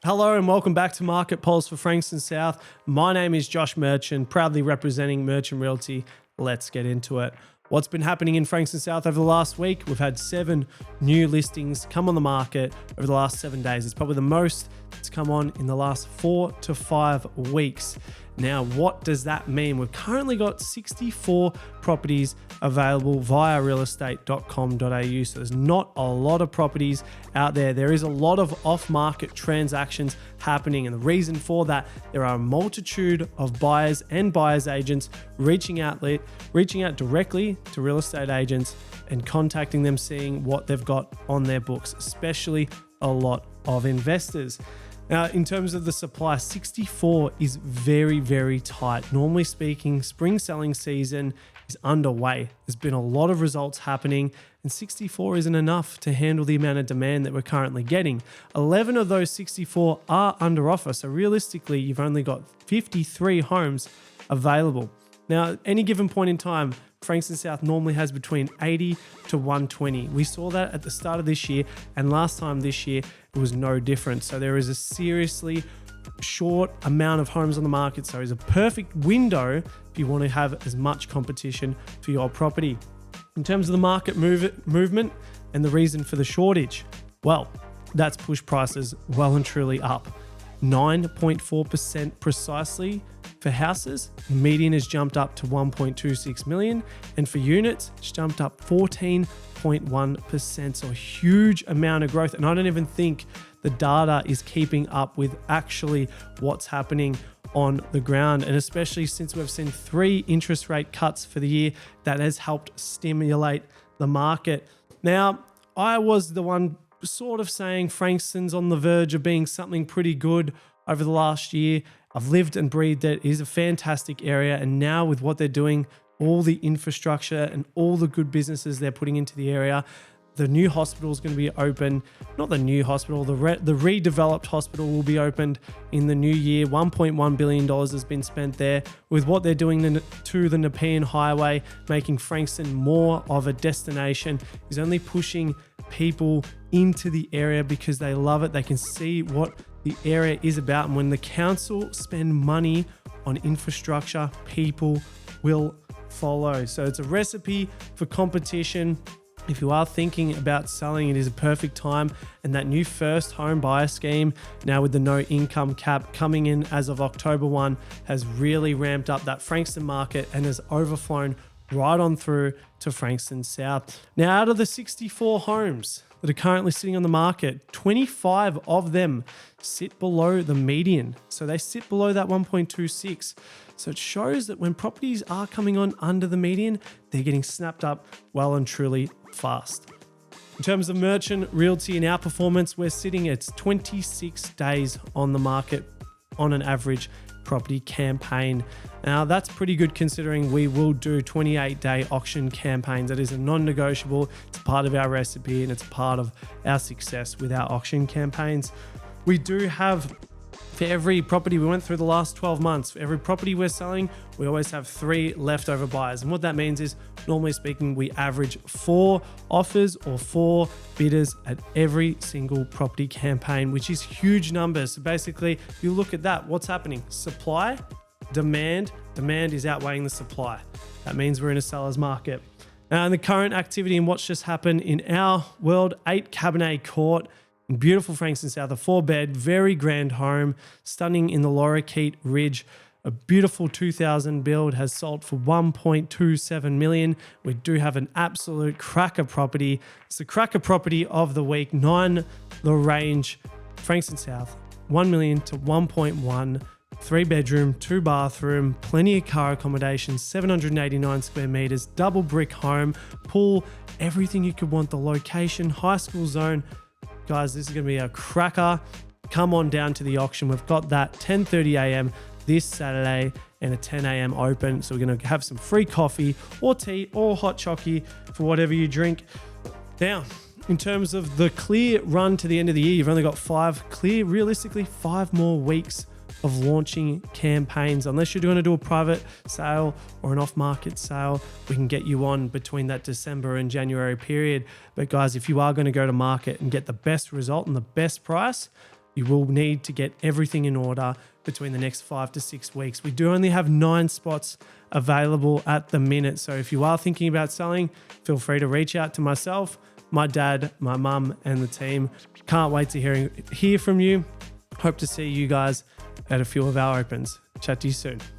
Hello and welcome back to Market Pulse for Frankston South. My name is Josh Merchant, proudly representing Merchant Realty. Let's get into it. What's been happening in Frankston South over the last week? We've had 7 new listings come on the market over the last 7 days. It's probably the most that's come on in the last 4 to 5 weeks. Now, what does that mean? We've currently got 64 properties available via realestate.com.au. So there's not a lot of properties out there. There is a lot of off-market transactions happening. And the reason for that, there are a multitude of buyers and buyers agents reaching out directly to real estate agents and contacting them, seeing what they've got on their books, especially a lot of investors. Now, in terms of the supply, 64 is very, very tight. Normally speaking, spring selling season is underway. There's been a lot of results happening, and 64 isn't enough to handle the amount of demand that we're currently getting. 11 of those 64 are under offer. So realistically, you've only got 53 homes available. Now, at any given point in time, Frankston South normally has between 80 to 120. We saw that at the start of this year, and last time this year, it was no different. So there is a seriously short amount of homes on the market. So it's a perfect window if you want to have as much competition for your property. In terms of the market movement and the reason for the shortage, well, that's pushed prices well and truly up. 9.4% precisely for houses. The median has jumped up to 1.26 million, and for units, it's jumped up 14.1%. So a huge amount of growth, and I don't even think the data is keeping up with actually what's happening on the ground. And especially since we've seen 3 interest rate cuts for the year, that has helped stimulate the market. Now, I was the one sort of saying Frankston's on the verge of being something pretty good over the last year. I've lived and breathed it. It is a fantastic area. And now with what they're doing, all the infrastructure and all the good businesses they're putting into the area, the new hospital is going to be open. Not the new hospital, the redeveloped hospital will be opened in the new year. $1.1 billion has been spent there. With what they're doing to the Nepean Highway, making Frankston more of a destination, is only pushing people into the area because they love it. They can see what the area is about. And when the council spend money on infrastructure, people will follow. So it's a recipe for competition. If you are thinking about selling, it is a perfect time. And that new first home buyer scheme, now with the no income cap coming in as of October 1, has really ramped up that Frankston market and has overflown right on through to Frankston South. Now, out of the 64 homes that are currently sitting on the market, 25 of them sit below the median. So they sit below that 1.26. So it shows that when properties are coming on under the median, they're getting snapped up well and truly fast. In terms of Merchant Realty and our performance, we're sitting at 26 days on the market on an average property campaign. Now that's pretty good considering we will do 28-day auction campaigns. That is a non-negotiable. It's part of our recipe and it's part of our success with our auction campaigns. We do have, for every property we went through the last 12 months, for every property we're selling, we always have 3 leftover buyers. And what that means is, normally speaking, we average 4 offers or 4 bidders at every single property campaign, which is huge numbers. So basically, if you look at that, what's happening? Supply, demand is outweighing the supply. That means we're in a seller's market. Now, in the current activity and what's just happened in our world, 8 Cabernet Court, in beautiful Frankston South, a 4-bed, very grand home, stunning in the Lorikeet Ridge. A beautiful 2000 build has sold for 1.27 million. We do have an absolute cracker property. It's the cracker property of the week, 9 the range, Frankston South, 1 million to 1.1, 3-bedroom, 2-bathroom, plenty of car accommodation, 789 square meters, double brick home, pool, everything you could want, the location, high school zone. Guys, this is going to be a cracker. Come on down to the auction. We've got that 10:30 a.m. this Saturday and a 10 a.m. open. So we're going to have some free coffee or tea or hot chockey for whatever you drink. Now, in terms of the clear run to the end of the year, you've only got 5 more weeks of launching campaigns. Unless you're going to do a private sale or an off-market sale, we can get you on between that December and January period. But guys, if you are going to go to market and get the best result and the best price, you will need to get everything in order between the next 5 to 6 weeks. We do only have 9 spots available at the minute. So if you are thinking about selling, feel free to reach out to myself, my dad, my mum, and the team. Can't wait to hear from you. Hope to see you guys at a few of our opens. Chat to you soon.